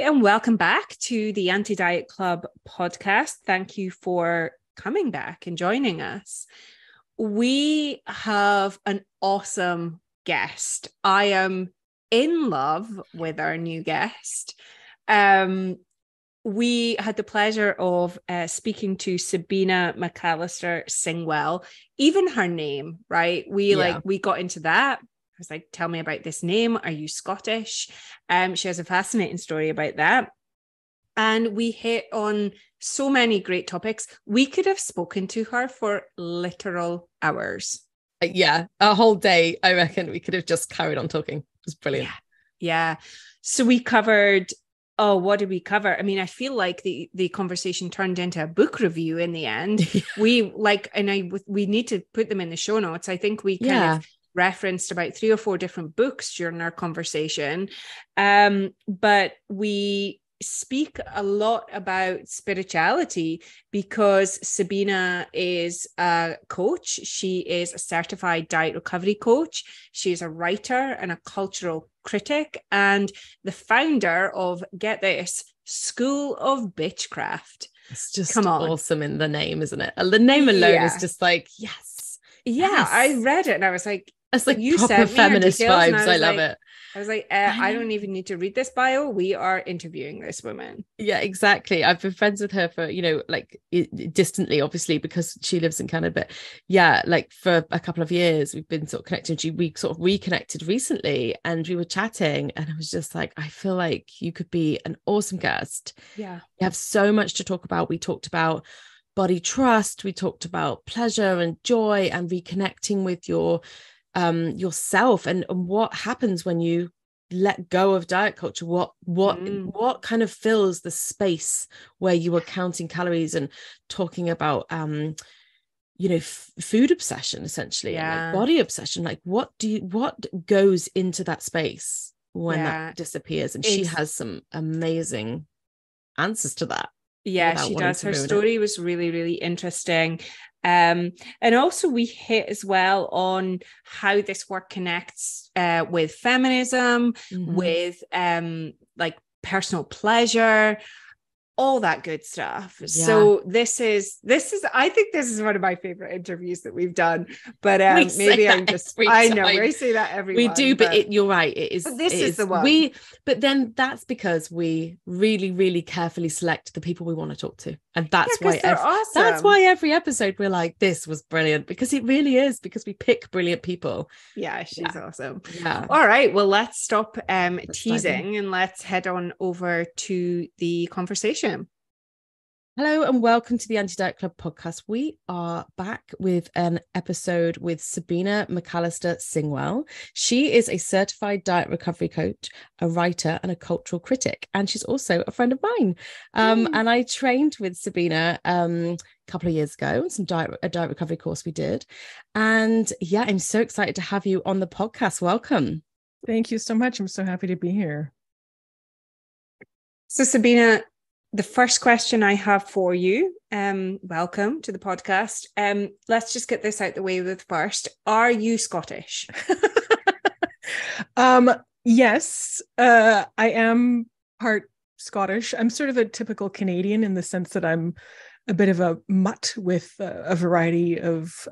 and welcome back to the Anti-Diet Club podcast. Thank you for coming back and joining us. We have an awesome guest. I am in love with our new guest. We had the pleasure of speaking to Sabina McAllister Singwell. Even her name, right? We got into that. I was like, tell me about this name. Are you Scottish? She has a fascinating story about that. And we hit on so many great topics. We could have spoken to her for literal hours. Yeah, a whole day. I reckon we could have just carried on talking. It was brilliant. Yeah. So we covered, what did we cover? I mean, I feel like the conversation turned into a book review in the end. We need to put them in the show notes. I think we kind of referenced about 3 or 4 different books during our conversation. But we speak a lot about spirituality because Sabina is a coach. She is a certified diet recovery coach. She's a writer and a cultural critic and the founder of, get this, School of Bitchcraft. It's just awesome in the name, isn't it? The name alone is just like, yes. I read it and I was like, it's like you proper feminist vibes. I love it. I was like, I don't even need to read this bio. We are interviewing this woman. Yeah, exactly. I've been friends with her for, distantly, obviously, because she lives in Canada. But yeah, like for a couple of years, we've been sort of connected. We sort of reconnected recently and we were chatting and I was just like, I feel like you could be an awesome guest. Yeah. We have so much to talk about. We talked about body trust. We talked about pleasure and joy and reconnecting with yourself and what happens when you let go of diet culture. What kind of fills the space where you were counting calories and talking about food obsession essentially, and like body obsession. Like what goes into that space when that disappears? And she has some amazing answers to that. Yeah, she does. Her story was really, really interesting. And also we hit as well on how this work connects with feminism, with like personal pleasure, all that good stuff. Yeah. So this is I think this is one of my favorite interviews that we've done. But maybe I'm just I know we say that every we do, but you're right. It is. But this is the one. But then that's because we really, really carefully select the people we want to talk to, and that's why awesome. That's why every episode we're like, this was brilliant, because it really is, because we pick brilliant people. Yeah, she's awesome. Yeah. All right, well, let's stop teasing and let's head on over to the conversation. Hello and welcome to the Anti-Diet Club podcast. We are back with an episode with Sabina McAllister Singwell. She is a certified diet recovery coach, a writer and a cultural critic, and she's also a friend of mine. And I trained with Sabina a couple of years ago, a diet recovery course we did. And yeah, I'm so excited to have you on the podcast. Welcome. Thank you so much. I'm so happy to be here. So Sabina, the first question I have for you, welcome to the podcast. Let's just get this out the way with first. Are you Scottish? Yes, I am part Scottish. I'm sort of a typical Canadian in the sense that I'm a bit of a mutt with a variety of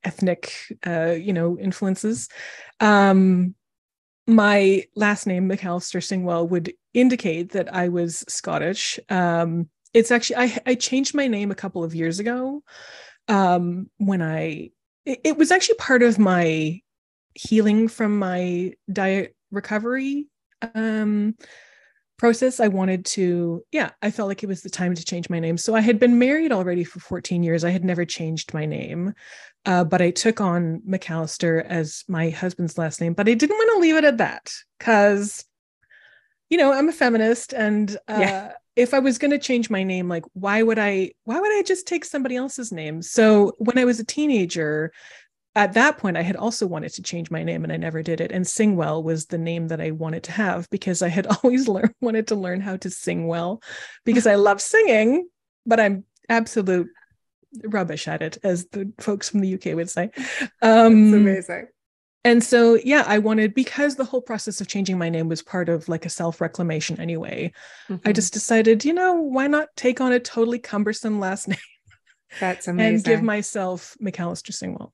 ethnic, influences. My last name, McAllister Singwell, would indicate that I was Scottish. It's actually, I changed my name a couple of years ago when it was actually part of my healing from my diet recovery process. I felt like it was the time to change my name. So I had been married already for 14 years. I had never changed my name. But I took on McAllister as my husband's last name, but I didn't want to leave it at that because, I'm a feminist, and if I was going to change my name, like, why would I just take somebody else's name? So when I was a teenager, at that point, I had also wanted to change my name and I never did it. And Singwell was the name that I wanted to have because I had always wanted to learn how to sing well because I love singing, but I'm absolute rubbish at it, as the folks from the UK would say. That's amazing. And so, yeah, I wanted, because the whole process of changing my name was part of like a self-reclamation anyway, I just decided, why not take on a totally cumbersome last name? That's amazing. And give myself McAllister Singwell.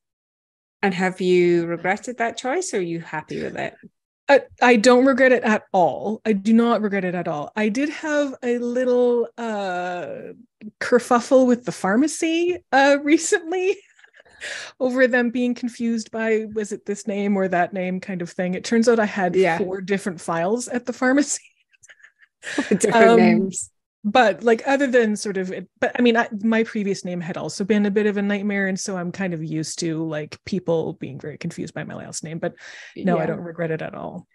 And have you regretted that choice, or are you happy with it? I don't regret it at all. I do not regret it at all. I did have a little kerfuffle with the pharmacy recently over them being confused by, was it this name or that name kind of thing. It turns out I had 4 different files at the pharmacy. Different names. But like, other than sort of it, but I mean, my previous name had also been a bit of a nightmare. And so I'm kind of used to like people being very confused by my last name, but no, I don't regret it at all.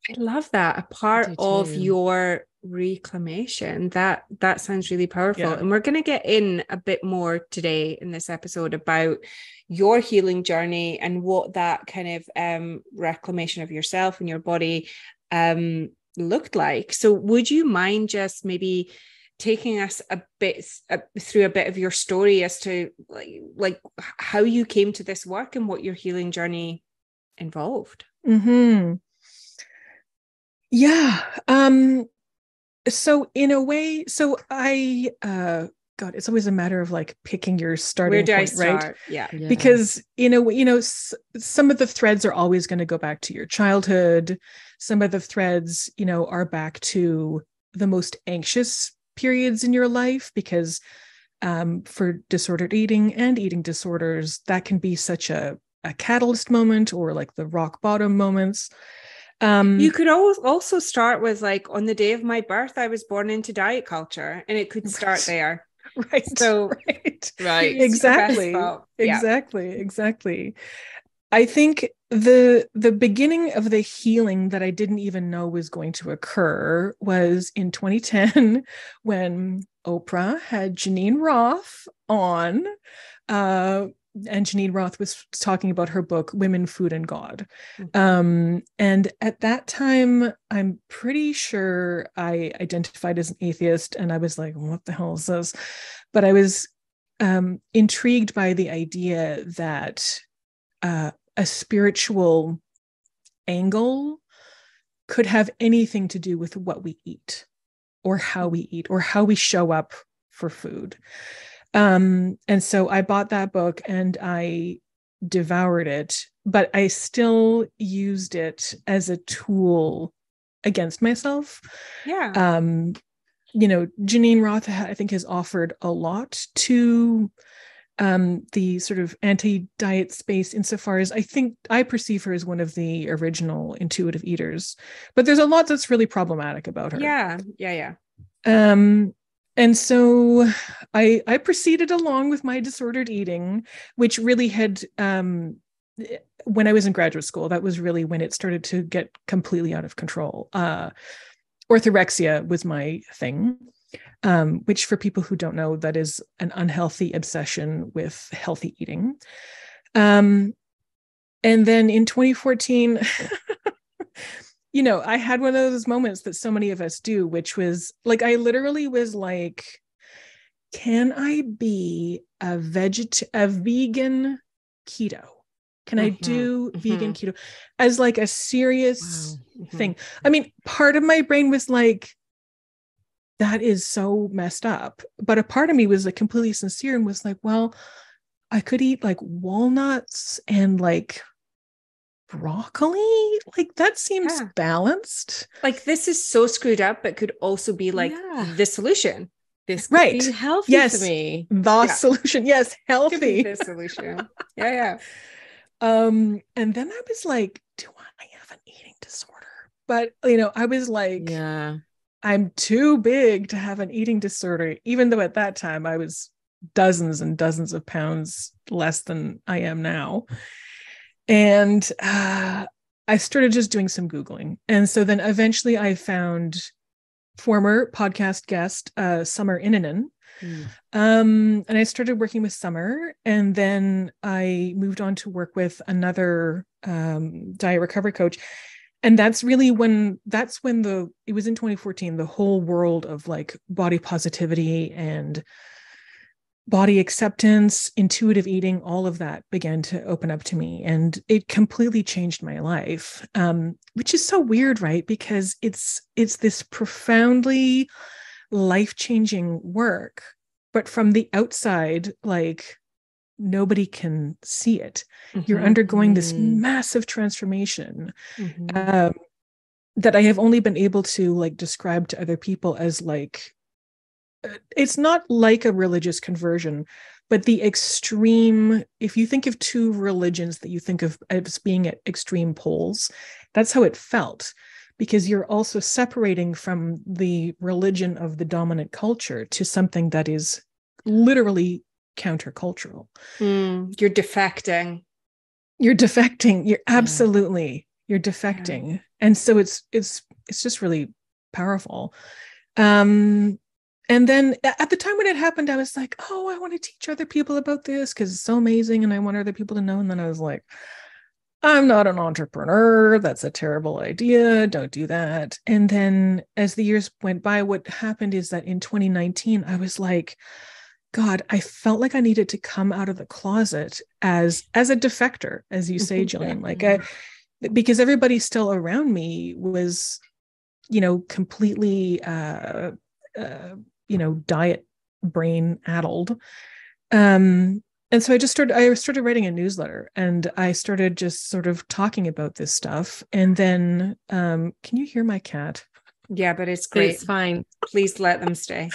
I love that. A part of your reclamation. That sounds really powerful. Yeah. And we're going to get in a bit more today in this episode about your healing journey and what that kind of reclamation of yourself and your body looked like. So would you mind just maybe taking us a bit through a bit of your story as to like how you came to this work and what your healing journey involved? Yeah. So in a way, so I God, it's always a matter of like picking your starting point, right? Yeah. Because in a way, some of the threads are always going to go back to your childhood. Some of the threads, are back to the most anxious periods in your life, because for disordered eating and eating disorders, that can be such a catalyst moment, or like the rock bottom moments. You could also start with like, on the day of my birth, I was born into diet culture, and it could start there. Right. So, right. Exactly. I think the beginning of the healing that I didn't even know was going to occur was in 2010, when Oprah had Geneen Roth on, and Geneen Roth was talking about her book, Women, Food, and God. And at that time, I'm pretty sure I identified as an atheist, and I was like, what the hell is this? But I was intrigued by the idea that a spiritual angle could have anything to do with what we eat, or how we eat, or how we show up for food. And so I bought that book and I devoured it, but I still used it as a tool against myself. Yeah. Geneen Roth, I think, has offered a lot to the sort of anti-diet space, insofar as I think I perceive her as one of the original intuitive eaters, but there's a lot that's really problematic about her. Yeah. And so I proceeded along with my disordered eating, which really had, when I was in graduate school, that was really when it started to get completely out of control. Orthorexia was my thing, which, for people who don't know, that is an unhealthy obsession with healthy eating. And then in 2014, I had one of those moments that so many of us do, which was like, I literally was like, can I be a vegan keto? Can I do vegan keto as like a serious thing? I mean, part of my brain was like, that is so messed up. But a part of me was like completely sincere and was like, well, I could eat like walnuts and like broccoli, like that seems balanced. Like, this is so screwed up, but could also be like the solution. This could be healthy for me. The solution. Yes, healthy. Could be the solution. Yeah. And then I was like, do I have an eating disorder? But I was like, I'm too big to have an eating disorder, even though at that time I was dozens and dozens of pounds less than I am now. And I started just doing some Googling. And so then eventually I found former podcast guest, Summer Innanen. And I started working with Summer. And then I moved on to work with another diet recovery coach. And that's really when it was in 2014, the whole world of like body positivity and body acceptance, intuitive eating, all of that began to open up to me, and it completely changed my life, which is so weird, right? Because it's this profoundly life-changing work, but from the outside, like, nobody can see it. You're undergoing this massive transformation that I have only been able to like describe to other people as like, it's not like a religious conversion, but the extreme, if you think of two religions that you think of as being at extreme poles, that's how it felt, because you're also separating from the religion of the dominant culture to something that is literally countercultural. You're defecting. You're absolutely, you're defecting. And so it's just really powerful. And then at the time when it happened, I was like, oh, I want to teach other people about this because it's so amazing and I want other people to know. And then I was like, I'm not an entrepreneur. That's a terrible idea. Don't do that. And then as the years went by, what happened is that in 2019, I was like, God, I felt like I needed to come out of the closet as a defector, as you say, Jillian, because everybody still around me was, completely, diet brain addled. And so I started writing a newsletter, and I started just sort of talking about this stuff. And then, can you hear my cat? Yeah, but it's great. It's fine. Please let them stay.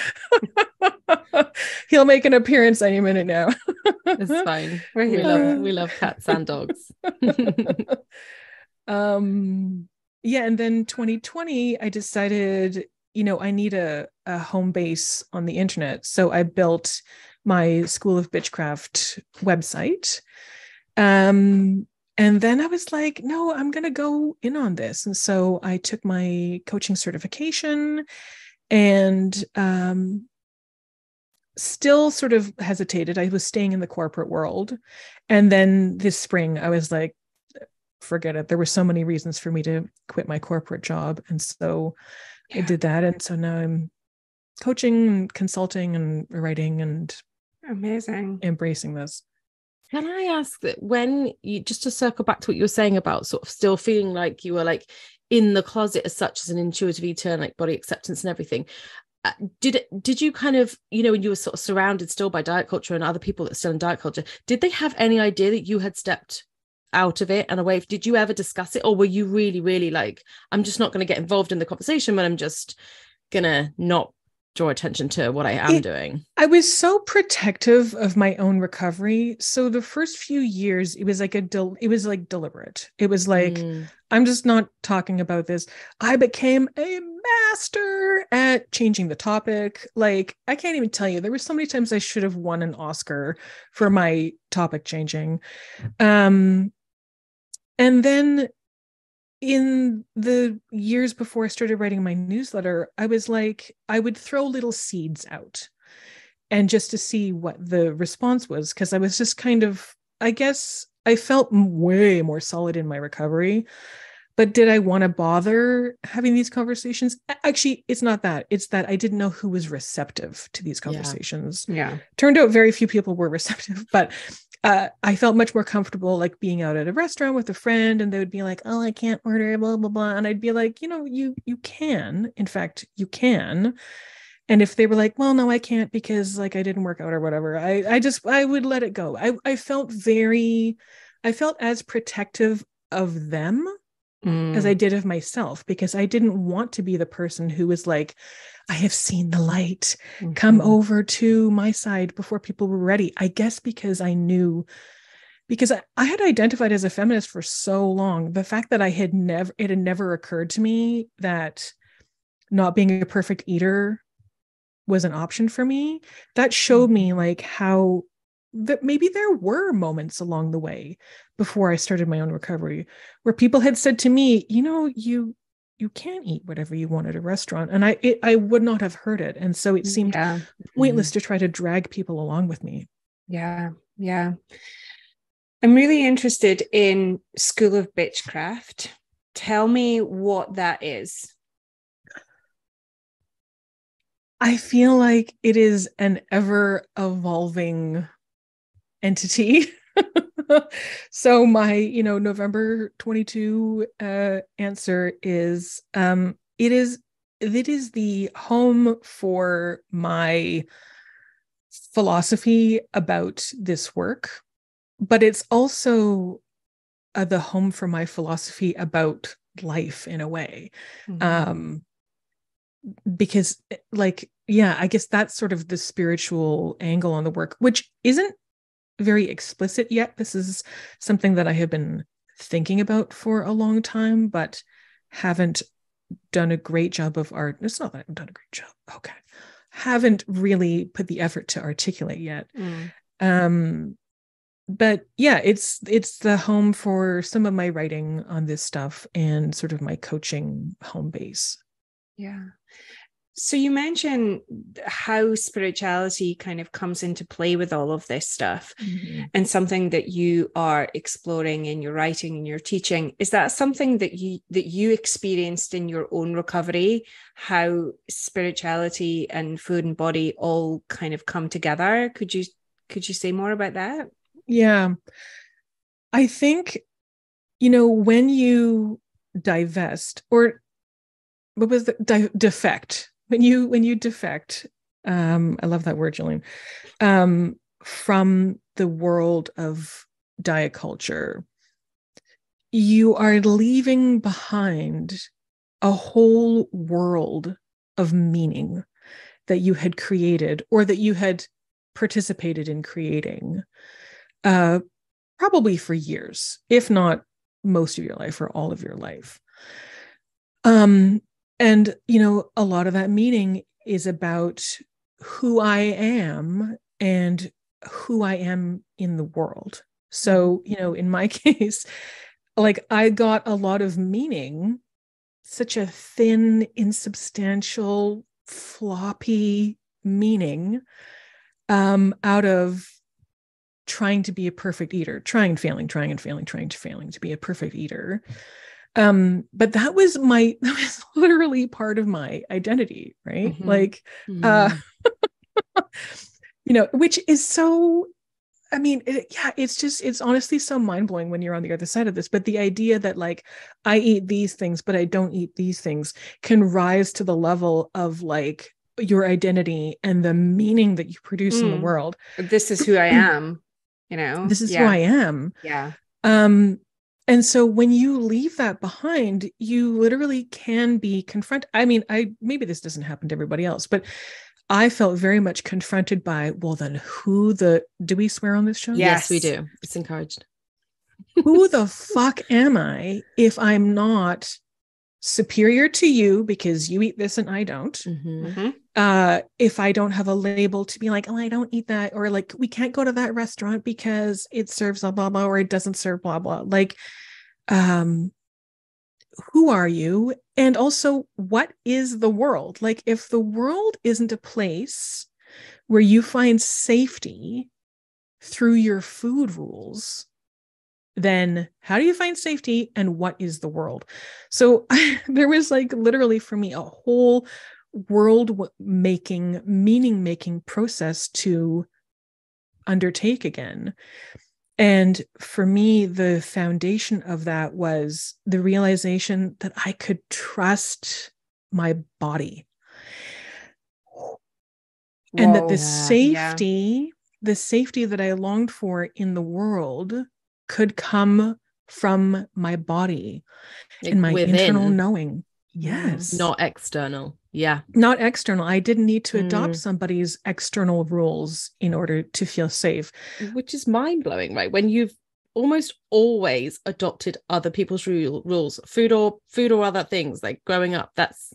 He'll make an appearance any minute now. It's fine. We love cats and dogs. Yeah, and then 2020, I decided, I need a home base on the internet. So I built my School of Bitchcraft website. And then I was like, no, I'm going to go in on this. And so I took my coaching certification, and still sort of hesitated. I was staying in the corporate world. And then this spring, I was like, forget it. There were so many reasons for me to quit my corporate job. And so I did that. And so now I'm coaching and consulting and writing and amazing, embracing this. Can I ask that, when you, just to circle back to what you were saying about sort of still feeling like you were like in the closet as such, as an intuitive eater and like body acceptance and everything, did you kind of, when you were sort of surrounded still by diet culture and other people that are still in diet culture, did they have any idea that you had stepped out of it and away? Did you ever discuss it, or were you really, really like, I'm just not going to get involved in the conversation, but I'm just gonna not draw attention to what I am doing? I was so protective of my own recovery. So the first few years, it was like deliberate. It was like, I'm just not talking about this. I became a master at changing the topic. Like, I can't even tell you, there were so many times I should have won an Oscar for my topic changing. And then in the years before I started writing my newsletter, I was like, I would throw little seeds out, and just to see what the response was, because I was just kind of, I guess I felt way more solid in my recovery. But did I want to bother having these conversations? Actually, it's not that. It's that I didn't know who was receptive to these conversations. Yeah. Turned out very few people were receptive, but I felt much more comfortable like being out at a restaurant with a friend, and they would be like, oh, I can't order, blah, blah, blah. And I'd be like, you can. In fact, you can. And if they were like, well, no, I can't because like I didn't work out or whatever, I would let it go. I felt as protective of them as I did of myself, because I didn't want to be the person who was like, I have seen the light, come over to my side before people were ready. I guess because I knew, because I had identified as a feminist for so long, the fact that it had never occurred to me that not being a perfect eater was an option for me, that showed me like how that maybe there were moments along the way before I started my own recovery where people had said to me, you can't eat whatever you want at a restaurant. And I would not have heard it. And so it seemed pointless to try to drag people along with me. Yeah. Yeah. I'm really interested in School of Bitchcraft. Tell me what that is. I feel like it is an ever evolving entity. So my, November 22 answer is it is the home for my philosophy about this work, but it's also the home for my philosophy about life in a way. Because I guess that's sort of the spiritual angle on the work, which isn't very explicit yet. This is something that I have been thinking about for a long time, but haven't done a great job of art. It's not that I haven't done a great job. Okay. Haven't really put the effort to articulate yet. But yeah, it's the home for some of my writing on this stuff and sort of my coaching home base. Yeah. So you mentioned how spirituality kind of comes into play with all of this stuff, and something that you are exploring in your writing and your teaching. Is that something that you experienced in your own recovery? How spirituality and food and body all kind of come together? Could you say more about that? Yeah, I think when you divest, or what was the defect? When you defect, I love that word, Jillian, from the world of diet culture, you are leaving behind a whole world of meaning that you had created or that you had participated in creating, probably for years, if not most of your life or all of your life. And, a lot of that meaning is about who I am and who I am in the world. So, in my case, I got a lot of meaning, such a thin, insubstantial, floppy meaning, out of trying to be a perfect eater, trying and failing to be a perfect eater. But that was literally part of my identity, right? Which is so, it's honestly so mind-blowing when you're on the other side of this. But the idea that I eat these things, but I don't eat these things, can rise to the level of your identity and the meaning that you produce in the world. This is who I am, This is who I am. Yeah. And so when you leave that behind, you literally can be confronted. Maybe this doesn't happen to everybody else, but I felt very much confronted by, well, then do we swear on this show? Yes, we do. It's encouraged. Who the fuck am I if I'm not superior to you because you eat this and I don't? If I don't have a label to be like, oh, I don't eat that, or we can't go to that restaurant because it serves blah blah blah, or it doesn't serve blah blah. Who are you? And also, what is the world? If the world isn't a place where you find safety through your food rules, then how do you find safety, and what is the world? So there was literally for me a whole world making, meaning making process to undertake again. And for me, the foundation of that was the realization that I could trust my body. And that the safety that I longed for in the world could come from my body and my internal knowing. Yes. Not external. Yeah. Not external. I didn't need to adopt somebody's external rules in order to feel safe. Which is mind-blowing, right? When you've almost always adopted other people's rules, food or other things, growing up, that's,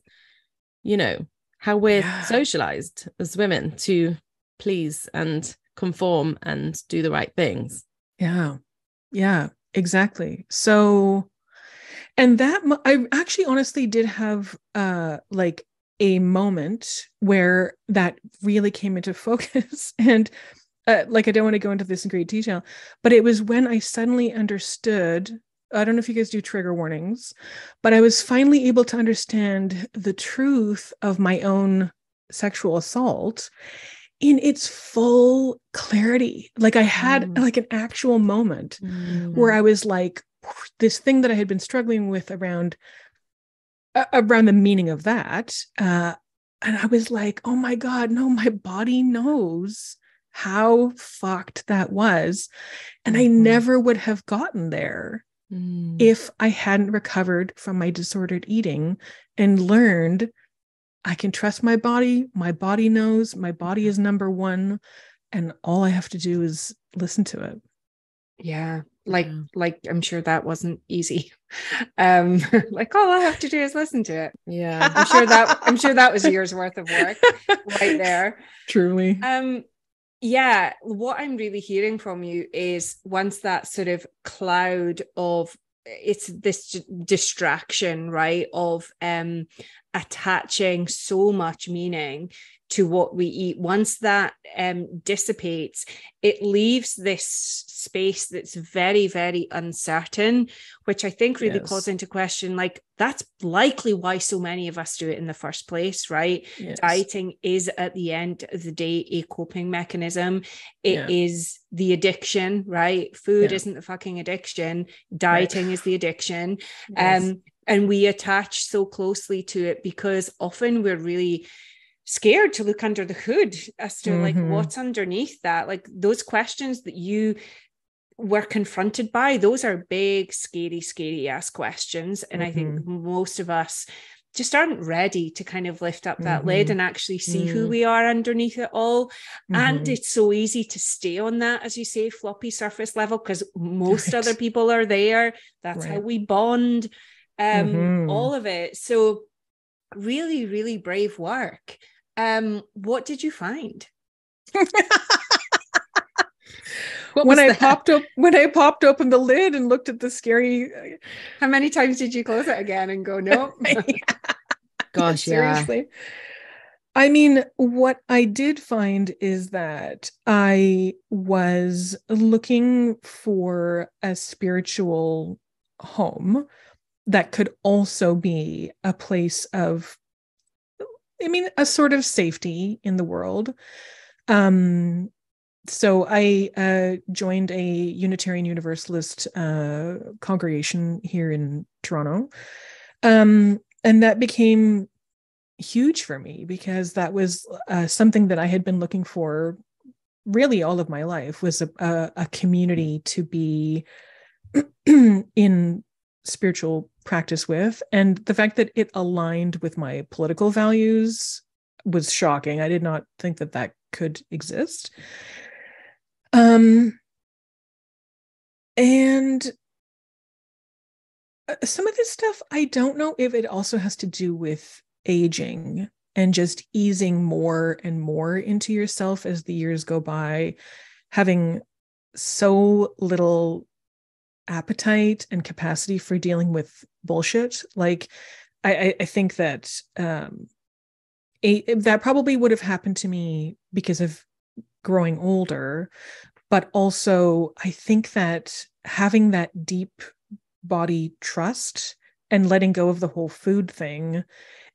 how we're socialized as women to please and conform and do the right things. Yeah, exactly. So, and that I actually honestly did have a moment where that really came into focus. And I don't want to go into this in great detail, but it was when I suddenly understood, I don't know if you guys do trigger warnings, but I was finally able to understand the truth of my own sexual assault in its full clarity. Like I had like an actual moment where I was like, this thing that I had been struggling with around the meaning of that. And I was like, oh my God, no, my body knows how fucked that was. And I never would have gotten there if I hadn't recovered from my disordered eating and learned I can trust my body. My body knows, my body is number one. And all I have to do is listen to it. Yeah. Like I'm sure that wasn't easy. Like all I have to do is listen to it. Yeah. I'm sure that was a year's worth of work right there. Truly. Yeah, what I'm really hearing from you is once that sort of cloud of it's this distraction, right, of attaching so much meaning to what we eat, once that dissipates, it leaves this space that's very, very uncertain, which I think really calls into question, like, that's likely why so many of us do it in the first place, right? Yes. Dieting is at the end of the day a coping mechanism. It is the addiction, right? Food isn't the fucking addiction. Dieting is the addiction. Yes. And we attach so closely to it because often we're really scared to look under the hood as to like what's underneath that. Like those questions that you were confronted by, those are big, scary ass questions. And I think most of us just aren't ready to kind of lift up that lid and actually see who we are underneath it all. And it's so easy to stay on that, as you say, floppy surface level, because most other people are there. That's how we bond, all of it. So really, really brave work. What did you find? When I popped open the lid and looked at the scary, how many times did you close it again and go, no? Gosh, seriously. I mean, what I did find is that I was looking for a spiritual home that could also be a place of, I mean, a sort of safety in the world. So I joined a Unitarian Universalist congregation here in Toronto. And that became huge for me because that was something that I had been looking for really all of my life, was a community to be in spiritual practice with. And the fact that it aligned with my political values was shocking. I did not think that could exist. And some of this stuff, I don't know if it also has to do with aging and just easing more and more into yourself as the years go by, having so little appetite and capacity for dealing with bullshit. Like, I think that that probably would have happened to me because of growing older, but also I think that having that deep body trust and letting go of the whole food thing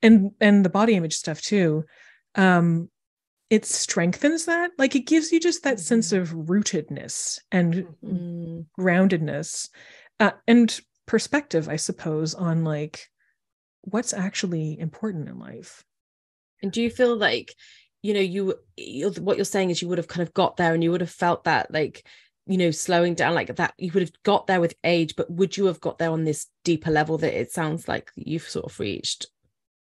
and the body image stuff too, it strengthens that. Like, it gives you just that sense of rootedness and groundedness and perspective, I suppose, on like what's actually important in life. And do you feel like, you know, what you're saying is you would have kind of got there and you would have felt that, like, you know, slowing down like that, you would have got there with age, but would you have got there on this deeper level that it sounds like you've sort of reached?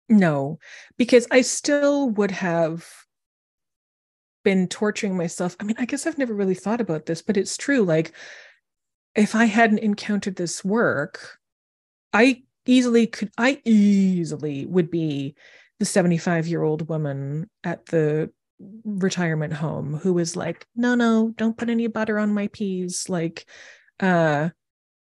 No, because I still would have been torturing myself. I mean, I guess I've never really thought about this, but it's true. Like, if I hadn't encountered this work, I easily would be the 75-year-old woman at the retirement home who was like, no, don't put any butter on my peas. Like,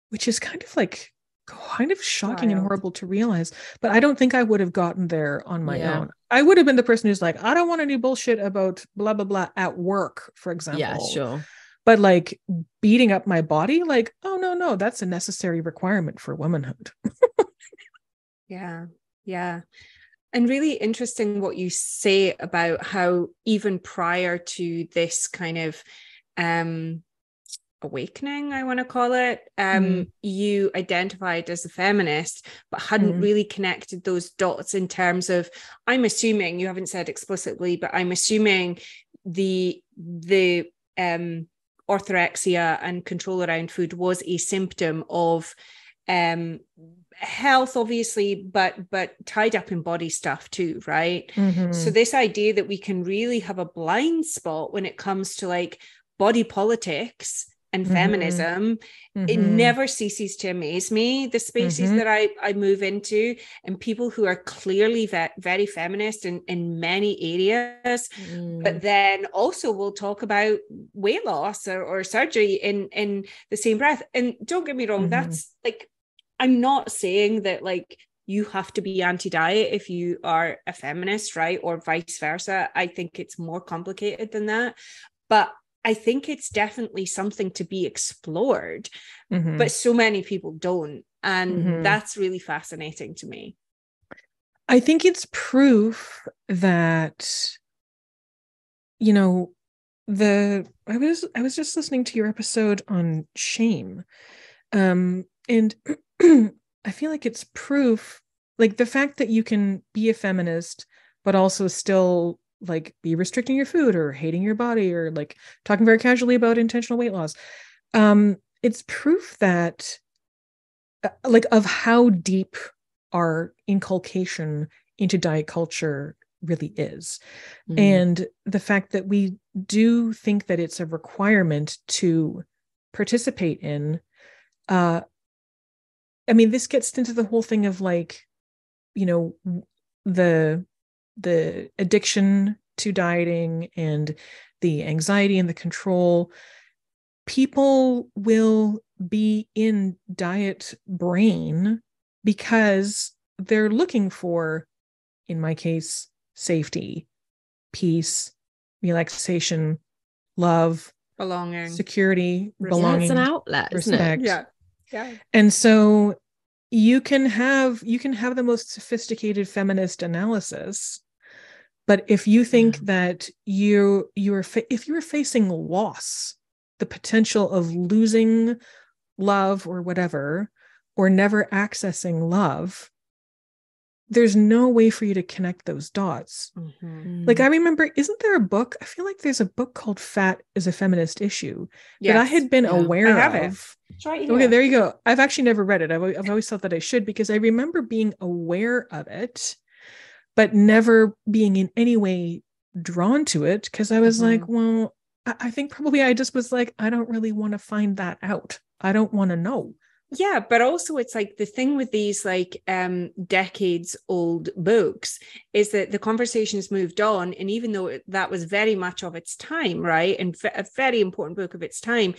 which is kind of shocking and horrible to realize. But I don't think I would have gotten there on my own. I would have been the person who's like, I don't want any bullshit about blah, blah, blah at work, for example. Yeah, sure. But like beating up my body, like, oh, no, that's a necessary requirement for womanhood. Yeah. And really interesting what you say about how even prior to this kind of awakening, I want to call it, you identified as a feminist, but hadn't really connected those dots in terms of, I'm assuming, you haven't said explicitly, but I'm assuming the orthorexia and control around food was a symptom of health, obviously, but tied up in body stuff too, right? So this idea that we can really have a blind spot when it comes to like body politics and feminism, it never ceases to amaze me, the spaces that I move into, and people who are clearly very feminist in many areas, but then also will talk about weight loss or surgery in the same breath. And don't get me wrong, that's like, I'm not saying that like you have to be anti-diet if you are a feminist, right? Or vice versa. I think it's more complicated than that. But I think it's definitely something to be explored, but so many people don't. And that's really fascinating to me. I think it's proof that, you know, I was just listening to your episode on shame. And I feel like it's proof, like the fact that you can be a feminist, but also still like be restricting your food or hating your body or like talking very casually about intentional weight loss. It's proof that like of how deep our inculcation into diet culture really is. And the fact that we do think that it's a requirement to participate in, I mean, this gets into the whole thing of like, you know, the addiction to dieting and the anxiety and the control. People will be in diet brain because they're looking for, in my case, safety, peace, relaxation, love, belonging, security, belonging, it's an outlet, respect. isn't it? Yeah. And so you can have the most sophisticated feminist analysis, but if you think that if you're facing loss, the potential of losing love or whatever, or never accessing love, there's no way for you to connect those dots. Like I remember, isn't there a book? I feel like there's a book called Fat is a Feminist Issue that I had been aware of. It's right here. Okay, there you go. I've actually never read it. I've always thought that I should, because I remember being aware of it, but never being in any way drawn to it, because I was like, well, I think probably I just was like, I don't really want to find that out. I don't want to know. Yeah, but also it's like the thing with these like decades old books is that the conversation has moved on, and even though that was very much of its time, right, and a very important book of its time,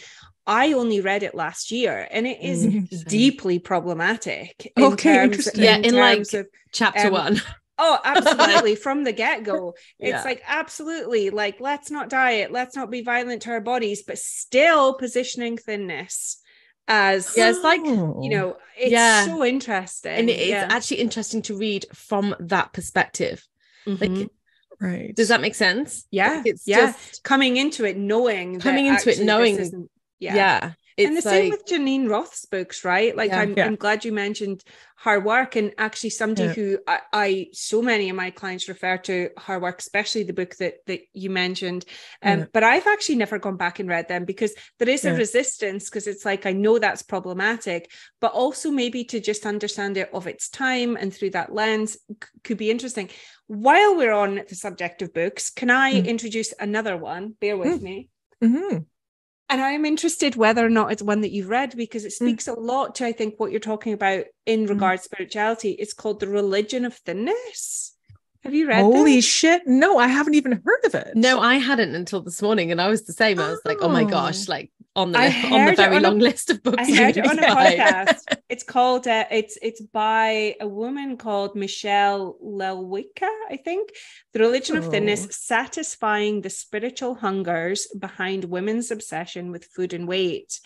I only read it last year, and it is deeply problematic. Interesting. In like of, chapter 1. Oh, absolutely. From the get-go. It's like, absolutely, like, let's not diet, let's not be violent to our bodies, but still positioning thinness as, it's like, you know, it's so interesting. And it's actually interesting to read from that perspective. Like, right. Does that make sense? Yeah. Like, it's just coming into it knowing It's and the same with Geneen Roth's books, right? Like I'm glad you mentioned her work, and actually somebody who I so many of my clients refer to her work, especially the book that you mentioned. But I've actually never gone back and read them, because there is a resistance, because it's like, I know that's problematic, but also maybe to just understand it of its time and through that lens could be interesting. While we're on the subject of books, can I introduce another one? Bear with me. And I'm interested whether or not it's one that you've read, because it speaks a lot to, I think, what you're talking about in regards to spirituality. It's called The Religion of Thinness. Have you read Holy shit. No, I haven't even heard of it. No, I hadn't until this morning, and I was the same. I was like, oh my gosh, like on the very long list of books. I heard it on a podcast. It's called, it's by a woman called Michelle Lelwica, I think. The Religion of Thinness, Satisfying the Spiritual Hungers Behind Women's Obsession with Food and Weight.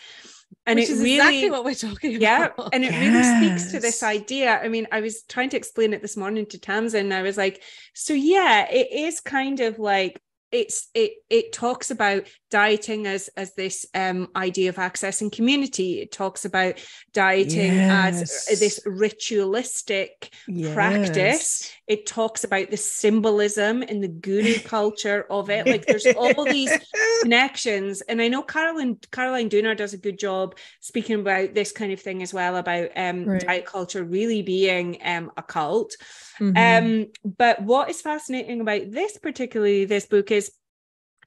And which it is really, exactly what we're talking about. yeah, and it really speaks to this idea. I mean, I was trying to explain it this morning to Tamsin. I was like, so yeah, it is kind of like, it talks about dieting as this idea of access and community. It talks about dieting as this ritualistic practice. It talks about the symbolism and the guru culture of it. Like there's all these connections. And I know Caroline Dooner does a good job speaking about this kind of thing as well, about diet culture really being a cult. But what is fascinating about this book is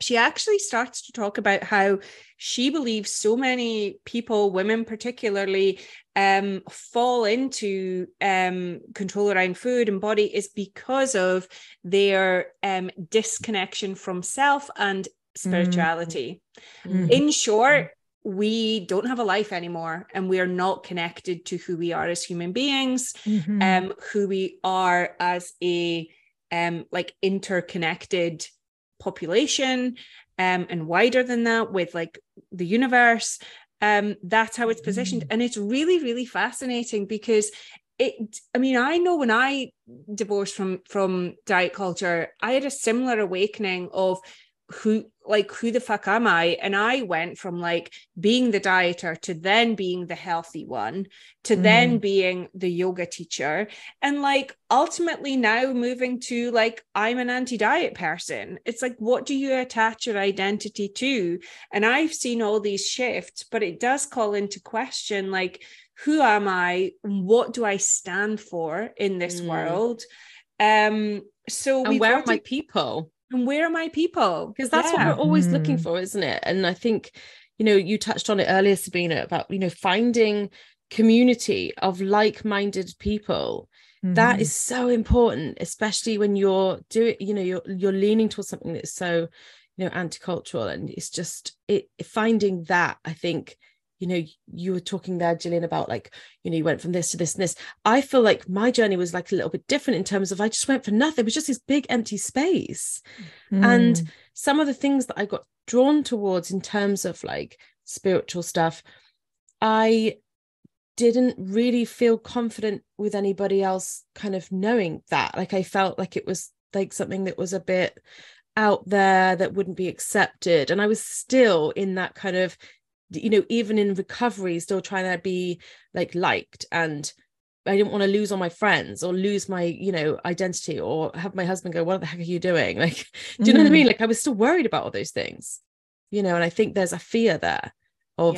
she actually starts to talk about how she believes so many people, women particularly, fall into control around food and body is because of their disconnection from self and spirituality. In short, we don't have a life anymore, and we are not connected to who we are as human beings, who we are as a like interconnected population, and wider than that with like the universe. That's how it's positioned. And it's really, really fascinating because I know when I divorced from diet culture, I had a similar awakening of who the fuck am I? And I went from like being the dieter to then being the healthy one to then being the yoga teacher, and like ultimately now moving to like I'm an anti-diet person. It's like, what do you attach your identity to? And I've seen all these shifts, but it does call into question like, who am I? What do I stand for in this world? So and where are my people? And where are my people? Because that's what we're always looking for, isn't it? And I think, you touched on it earlier, Sabina, about, finding community of like-minded people. That is so important, especially when you're doing, you're leaning towards something that's so, anti-cultural. And it's just finding that, I think, you were talking there, Gillian, about like, you went from this to this and this. I feel like my journey was like a little bit different in terms of I just went for nothing. It was just this big empty space. And some of the things that I got drawn towards in terms of like spiritual stuff, I didn't really feel confident with anybody else kind of knowing that. Like I felt like it was like something that was a bit out there that wouldn't be accepted. And I was still in that kind of, even in recovery, still trying to be like liked, and I didn't want to lose all my friends or lose my, identity, or have my husband go, what the heck are you doing? Like, do you know what I mean? Like I was still worried about all those things, and I think there's a fear there of,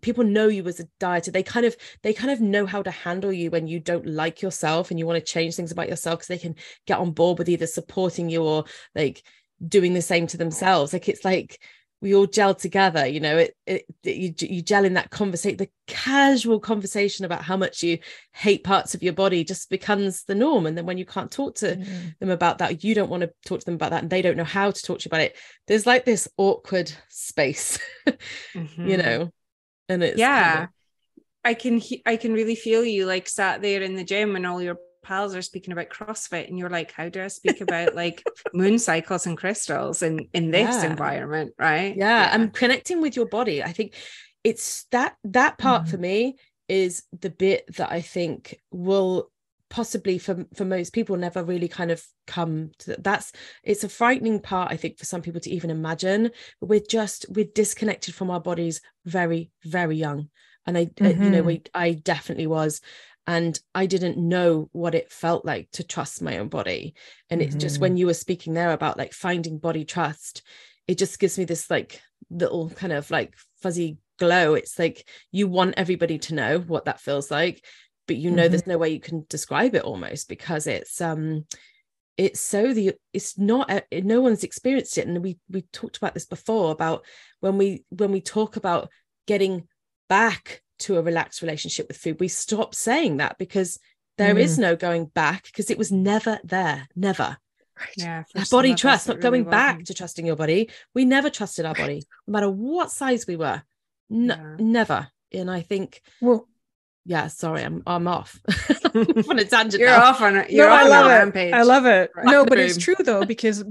people know you as a dieter. They kind of know how to handle you when you don't like yourself and you want to change things about yourself, because they can get on board with either supporting you or like doing the same to themselves. Like it's like we all gel together, you gel in that conversation. The casual conversation about how much you hate parts of your body just becomes the norm. And then when you can't talk to them about that, you don't want to talk to them about that, and they don't know how to talk to you about it. There's like this awkward space, and it's I can really feel you like sat there in the gym and all your pals are speaking about CrossFit, and you're like, how do I speak about like moon cycles and crystals in this environment, right? I'm connecting with your body. I think it's that part for me is the bit that I think will possibly for most people never really kind of come to it's a frightening part, I think, for some people to even imagine. But we're disconnected from our bodies very, very young, and I definitely was. And I didn't know what it felt like to trust my own body. And it's just when you were speaking there about like finding body trust, it just gives me this like little kind of like fuzzy glow. It's like you want everybody to know what that feels like, but there's no way you can describe it almost, because it's no one's experienced it. And we talked about this before, about when we talk about getting back to a relaxed relationship with food, we stop saying that, because there is no going back, because it was never there. Never. Right. Yeah. Body trust, not going back to trusting your body. We never trusted our body, no matter what size we were. Never. And I think Yeah, sorry, I'm off on a tangent. You're now. off on it. You're off on a rampage. I love it. Right. No, but it's true though, because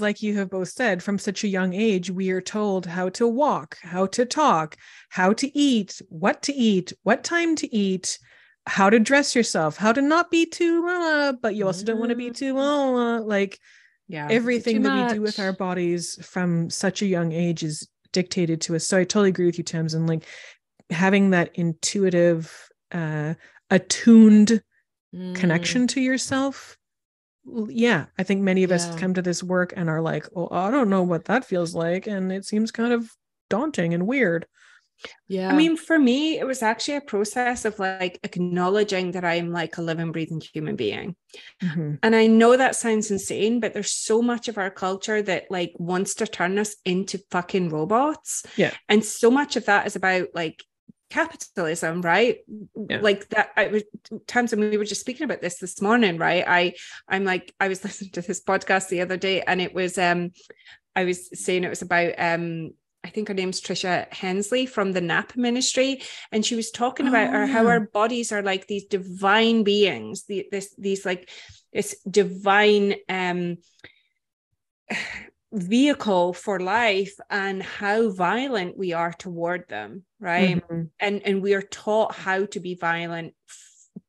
like you have both said, from such a young age, we are told how to walk, how to talk, how to eat, what time to eat, how to dress yourself, how to not be too, but you also don't want to be too, like everything that we do with our bodies from such a young age is dictated to us. So I totally agree with you, Tamsin. Like having that intuitive, attuned connection to yourself. Yeah, I think many of us come to this work and are like, oh, I don't know what that feels like, and it seems kind of daunting and weird. Yeah, I mean, for me, it was actually a process of like acknowledging that I'm like a living, breathing human being. Mm-hmm. And I know that sounds insane, but there's so much of our culture that like wants to turn us into fucking robots. Yeah. And so much of that is about like capitalism, right? Yeah. Like that. I was Tamsin, we were just speaking about this morning, right? I was listening to this podcast the other day, and it was I was saying it was about I think her name's Tricia Hensley from the NAP ministry, and she was talking about how our bodies are like these divine beings, these like this divine vehicle for life, and how violent we are toward them, right? Mm-hmm. And we are taught how to be violent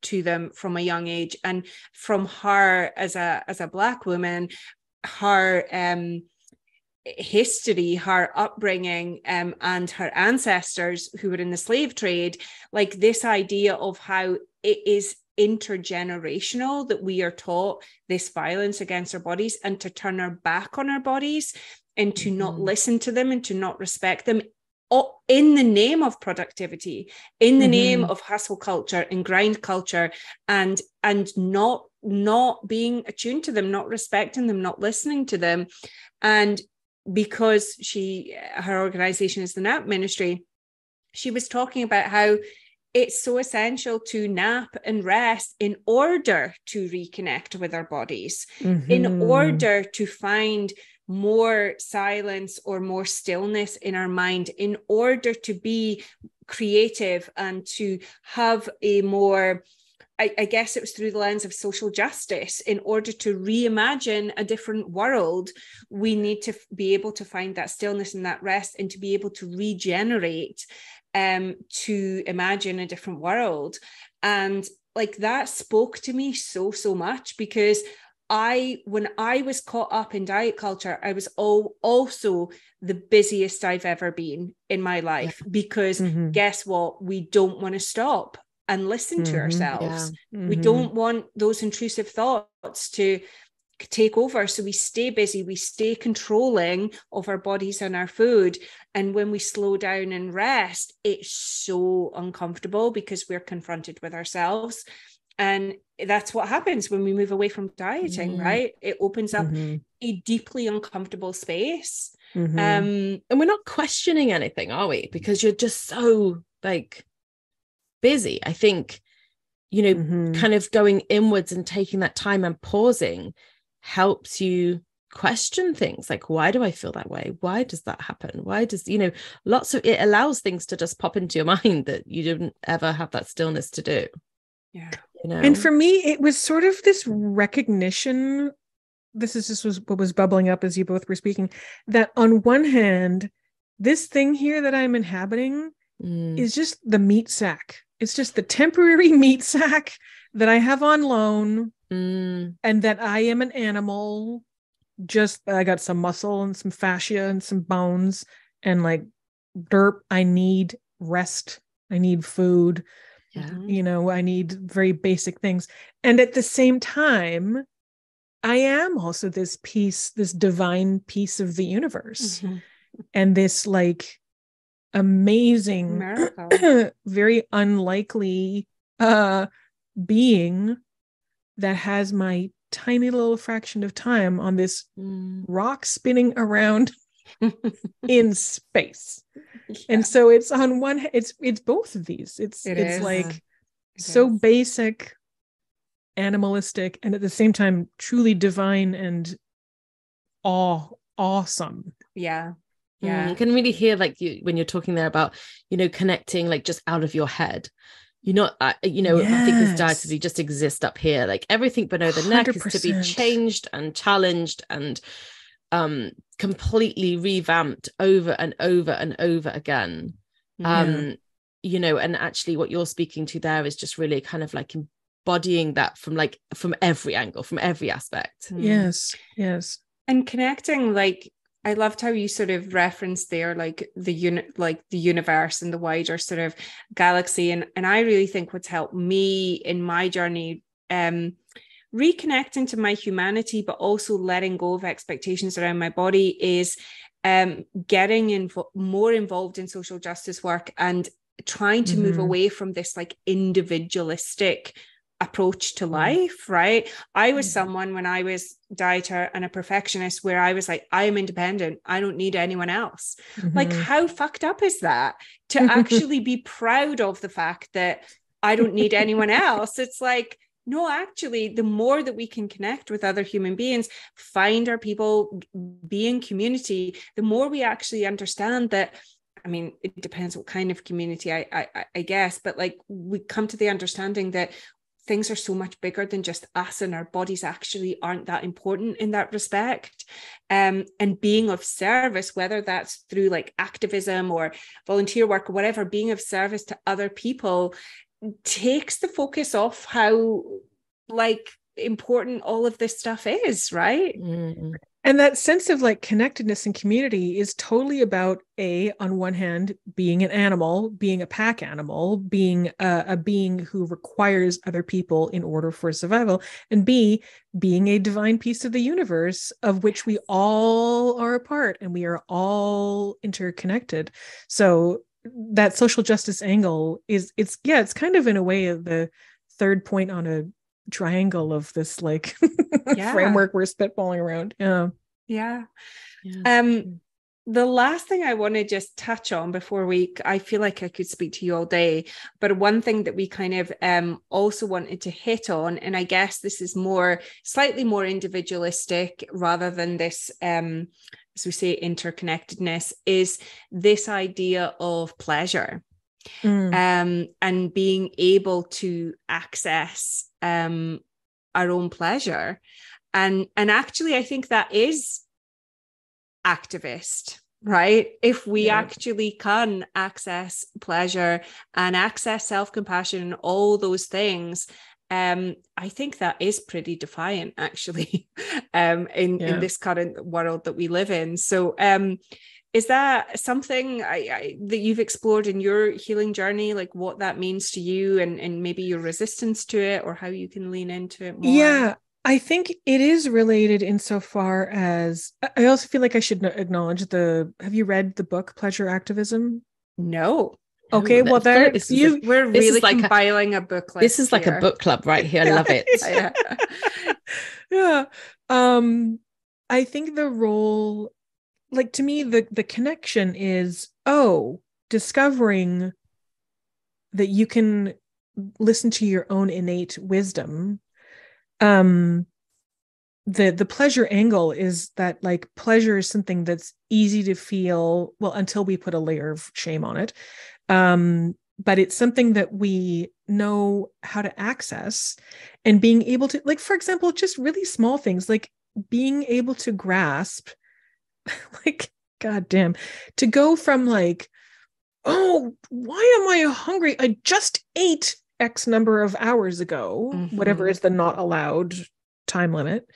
to them from a young age. And from her as a Black woman, her history, her upbringing, and her ancestors who were in the slave trade, like this idea of how it is intergenerational that we are taught this violence against our bodies, and to turn our back on our bodies, and to not listen to them, and to not respect them, in the name of productivity, in the name of hustle culture and grind culture, and not being attuned to them, not respecting them, not listening to them. And because her organization is the NAP ministry, she was talking about how it's so essential to nap and rest in order to reconnect with our bodies, in order to find more silence or more stillness in our mind, in order to be creative and to have a more, I guess it was through the lens of social justice, in order to reimagine a different world. We need to be able to find that stillness and that rest, and to be able to regenerate, to imagine a different world. And like that spoke to me so much, because when I was caught up in diet culture, I was also the busiest I've ever been in my life, because guess what? We don't want to stop and listen to ourselves. We don't want those intrusive thoughts to take over. So we stay busy, we stay controlling of our bodies and our food. And when we slow down and rest, it's so uncomfortable, because we're confronted with ourselves. And that's what happens when we move away from dieting, right? It opens up a deeply uncomfortable space. And we're not questioning anything, are we? Because you're just so like busy. I think, kind of going inwards and taking that time and pausing helps you question things like, why do I feel that way? Why does that happen? Why does, lots of it allows things to just pop into your mind that you didn't ever have that stillness to do. Yeah. And for me, it was sort of this recognition. This is just what was bubbling up as you both were speaking, that on one hand, this thing here that I'm inhabiting is just the meat sack. It's just the temporary meat sack that I have on loan, and that I am an animal. Just I got some muscle and some fascia and some bones, and like derp, I need rest. I need food. I need very basic things. And at the same time, I am also this piece, this divine piece of the universe, and this like amazing, very unlikely being that has my tiny little fraction of time on this rock spinning around in space. And so it's on one, it's both of these. It's like so basic, animalistic, and at the same time truly divine and awesome. Yeah. You can really hear like you when you're talking there about connecting like just out of your head, you're not, I think this diathesis just exists up here. Like everything below the neck is to be changed and challenged and completely revamped over and over and over again. And actually what you're speaking to there is just really kind of like embodying that from every angle, from every aspect. Yes And connecting, like, I loved how you sort of referenced there, like the universe and the wider sort of galaxy. And I really think what's helped me in my journey, reconnecting to my humanity, but also letting go of expectations around my body, is getting more involved in social justice work and trying to move away from this like individualistic approach to life, right? I was someone when I was dieter and a perfectionist where I was like, I am independent. I don't need anyone else. Like, how fucked up is that? To actually be proud of the fact that I don't need anyone else. It's like, no, actually, the more that we can connect with other human beings, find our people, be in community, the more we actually understand that. I mean, it depends what kind of community, I guess, but like we come to the understanding that things are so much bigger than just us, and our bodies actually aren't that important in that respect. And being of service, whether that's through like activism or volunteer work or whatever, being of service to other people takes the focus off how like important all of this stuff is, right? And that sense of like connectedness and community is totally about on one hand, being an animal, being a pack animal, being a being who requires other people in order for survival, and B, being a divine piece of the universe of which we all are a part and we are all interconnected. So that social justice angle it's kind of in a way of the third point on a triangle of this like framework we're spitballing around. The last thing I want to just touch on before I feel like I could speak to you all day, but one thing that we kind of also wanted to hit on, and I guess this is slightly more individualistic rather than this as we say interconnectedness, is this idea of pleasure. And being able to access our own pleasure. And actually, I think that is activist, right? If we actually can access pleasure and access self-compassion and all those things, I think that is pretty defiant, actually, in this current world that we live in. So, is that something that you've explored in your healing journey, like what that means to you and maybe your resistance to it or how you can lean into it more? Yeah, I think it is related insofar as I also feel like I should acknowledge have you read the book Pleasure Activism? No. Okay, well, we're really compiling a book list. This is like a book club right here. I love it. I think the role, like to me, the connection is discovering that you can listen to your own innate wisdom. The pleasure angle is that like pleasure is something that's easy to feel, well, until we put a layer of shame on it. But it's something that we know how to access, and being able to, like, for example, just really small things like being able to grasp, like, goddamn, to go from like, oh, why am I hungry? I just ate X number of hours ago, whatever is the not allowed time limit,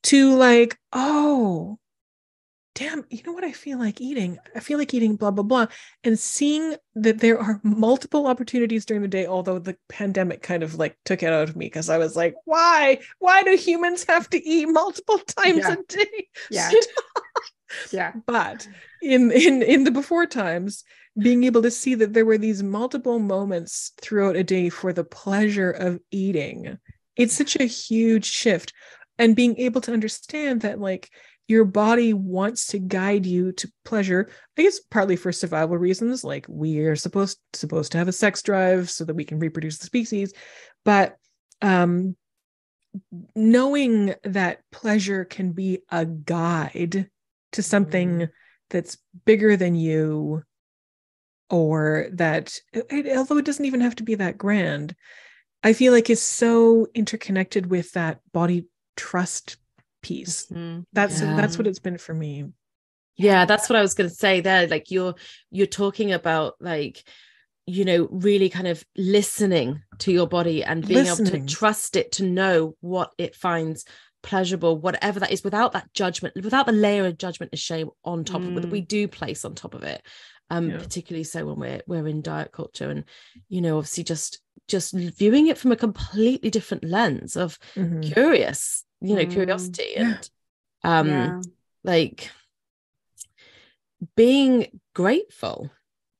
to like, oh, damn, you know what I feel like eating? I feel like eating blah, blah, blah. And seeing that there are multiple opportunities during the day, although the pandemic kind of like took it out of me because I was like, why do humans have to eat multiple times a day? But in the before times, being able to see that there were these multiple moments throughout a day for the pleasure of eating, it's such a huge shift. And being able to understand that like your body wants to guide you to pleasure, I guess partly for survival reasons, like we are supposed to have a sex drive so that we can reproduce the species, but knowing that pleasure can be a guide to something that's bigger than you or that, although it doesn't even have to be that grand, I feel like is so interconnected with that body trust piece. Mm-hmm. That's what it's been for me. Yeah, that's what I was going to say there. Like you're talking about, like, you know, really kind of listening to your body and being able to trust it, to know what it finds pleasurable, whatever that is, without that judgment, without the layer of judgment and shame on top of it that we do place on top of it. Particularly so when we're in diet culture, and, you know, obviously just viewing it from a completely different lens of curiosity and like being grateful.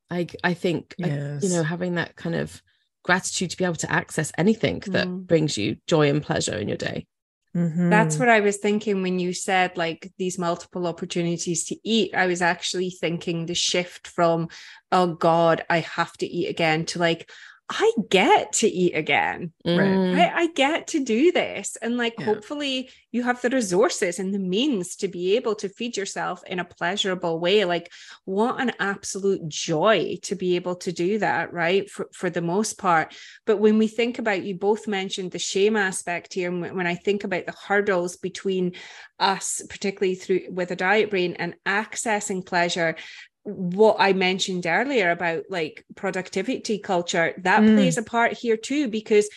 I think, you know, having that kind of gratitude to be able to access anything that brings you joy and pleasure in your day. That's what I was thinking when you said, like, these multiple opportunities to eat. I was actually thinking the shift from, oh God, I have to eat again, to like, I get to eat again. Right. I get to do this. And like, hopefully you have the resources and the means to be able to feed yourself in a pleasurable way. Like, what an absolute joy to be able to do that, right? For the most part. But when we think about, you both mentioned the shame aspect here. And when I think about the hurdles between us, particularly with a diet brain, and accessing pleasure, what I mentioned earlier about like productivity culture, that plays a part here too, because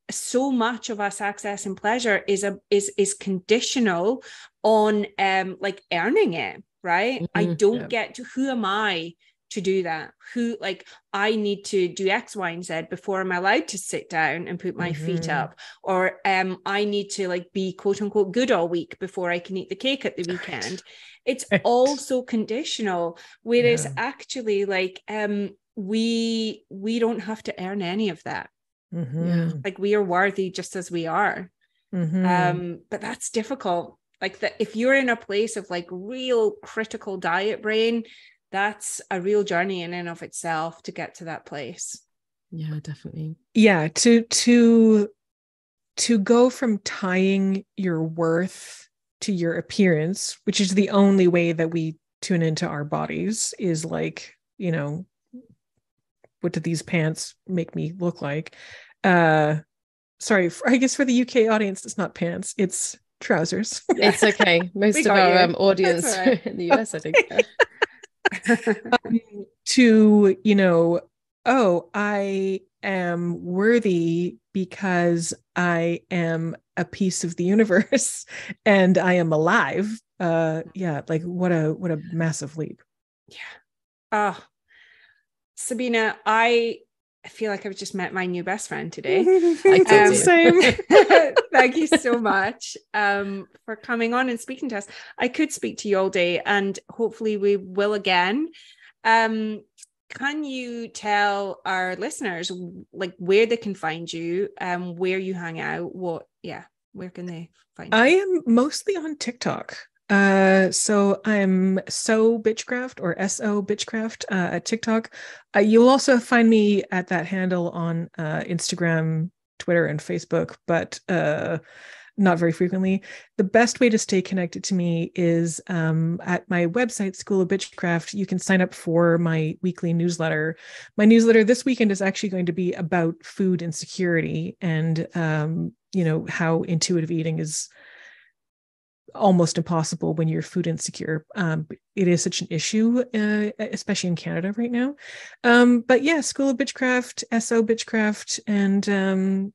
so much of us accessing pleasure is conditional on like earning it, right? I don't get to, who am I to do that? Who, like, I need to do X, Y, and Z before I'm allowed to sit down and put my feet up, or I need to like be quote unquote good all week before I can eat the cake at the weekend. It's all so conditional, whereas actually, like, we don't have to earn any of that. Like, we are worthy just as we are. But that's difficult. Like, that if you're in a place of like real critical diet brain, that's a real journey in and of itself to get to that place. Yeah, definitely. Yeah, to go from tying your worth to your appearance, which is the only way that we tune into our bodies, is like, you know, what do these pants make me look like? Sorry, I guess for the UK audience, it's not pants, it's trousers. It's okay. Most of our audience in the US, I think. To, you know, oh, I am worthy because I am a piece of the universe and I am alive. Like what a massive leap. Sabina, I feel like I've just met my new best friend today. Same. Thank you so much for coming on and speaking to us. I could speak to you all day, and hopefully we will again. Can you tell our listeners like where they can find you, where you hang out, where can they find you? I am mostly on TikTok. So I'm So Bitchcraft, or SO Bitchcraft, at TikTok. You'll also find me at that handle on Instagram, Twitter, and Facebook, but not very frequently. The best way to stay connected to me is at my website, School of Bitchcraft. You can sign up for my weekly newsletter. My newsletter this weekend is actually going to be about food insecurity and, you know, how intuitive eating is almost impossible when you're food insecure. It is such an issue, especially in Canada right now. But yeah, School of Bitchcraft, SO Bitchcraft, and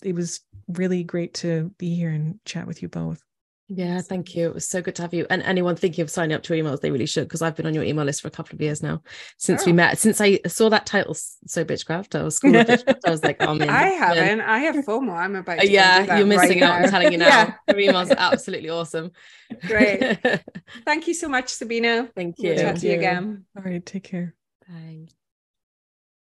it was really great to be here and chat with you both. Yeah, thank you. It was so good to have you. And anyone thinking of signing up to emails, they really should, because I've been on your email list for a couple of years now since we met. Since I saw that title, So Bitchcraft, I was School of Bitchcraft. I was like, oh man, I haven't. I have FOMO. I'm about to you're missing out. I'm telling you now. Your emails are absolutely awesome. Great. Thank you so much, Sabina. Thank you. We'll chat to you again. All right, take care. Bye.